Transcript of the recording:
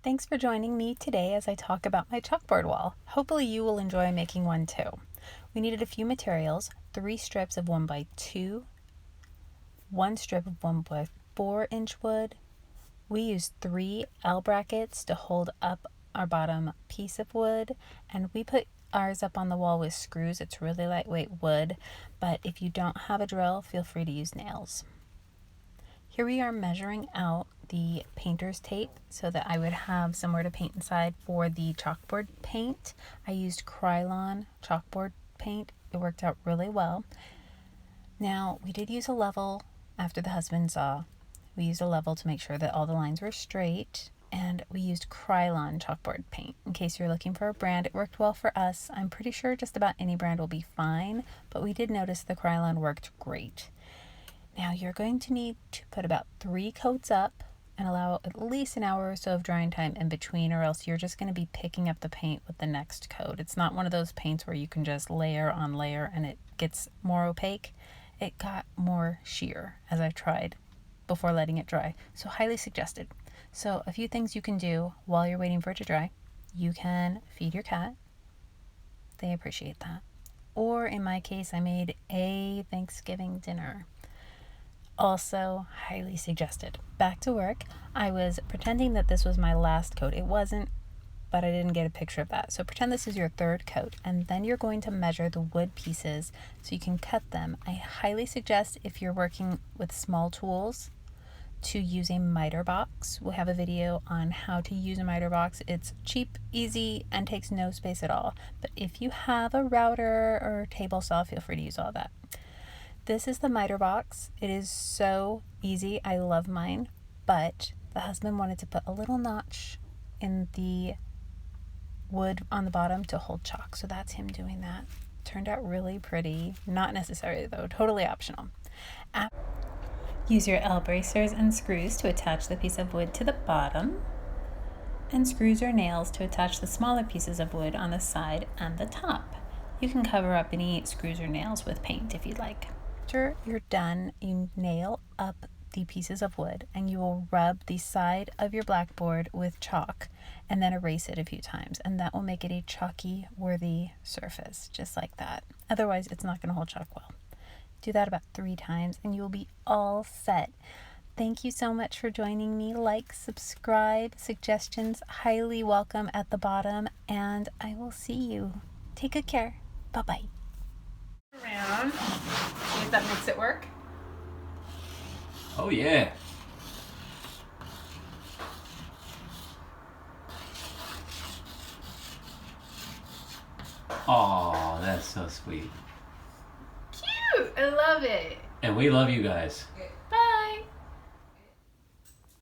Thanks for joining me today as I talk about my chalkboard wall. Hopefully you will enjoy making one too. We needed a few materials, 3 strips of 1x2, 1 strip of 1x4-inch wood. We used 3 L brackets to hold up our bottom piece of wood, and we put ours up on the wall with screws. It's really lightweight wood, but if you don't have a drill, feel free to use nails. Here we are measuring out the painter's tape so that I would have somewhere to paint inside for the chalkboard paint. I used Krylon chalkboard paint. It worked out really well. Now, we did use a level after the husband saw. We used a level to make sure that all the lines were straight, and we used Krylon chalkboard paint. In case you're looking for a brand, it worked well for us. I'm pretty sure just about any brand will be fine, but we did notice the Krylon worked great. Now you're going to need to put about 3 coats up and allow at least an hour or so of drying time in between, or else you're just going to be picking up the paint with the next coat. It's not one of those paints where you can just layer on layer and it gets more opaque. It got more sheer as I tried before letting it dry, so highly suggested. So a few things you can do while you're waiting for it to dry. You can feed your cat. They appreciate that. Or in my case, I made a Thanksgiving dinner. Also highly suggested. Back to work. I was pretending that this was my last coat. It wasn't, but I didn't get a picture of that. So pretend this is your 3rd coat, and then you're going to measure the wood pieces so you can cut them. I highly suggest, if you're working with small tools, to use a miter box. We'll have a video on how to use a miter box. It's cheap, easy, and takes no space at all. But if you have a router or table saw, feel free to use all that. This is the miter box. It is so easy. I love mine, but the husband wanted to put a little notch in the wood on the bottom to hold chalk. So that's him doing that. Turned out really pretty. Not necessary though, totally optional. Use your L bracers and screws to attach the piece of wood to the bottom, and screws or nails to attach the smaller pieces of wood on the side and the top. You can cover up any screws or nails with paint if you'd like. After you're done, you nail up the pieces of wood and you will rub the side of your blackboard with chalk and then erase it a few times, and that will make it a chalky worthy surface, just like that. Otherwise it's not going to hold chalk well. Do that about 3 times and you'll be all set. Thank you so much for joining me. Like, subscribe, suggestions highly welcome at the bottom, and I will see you. Take good care. Bye-bye. Around. See if that makes it work. Oh yeah. Aw, that's so sweet. Cute. I love it. And we love you guys.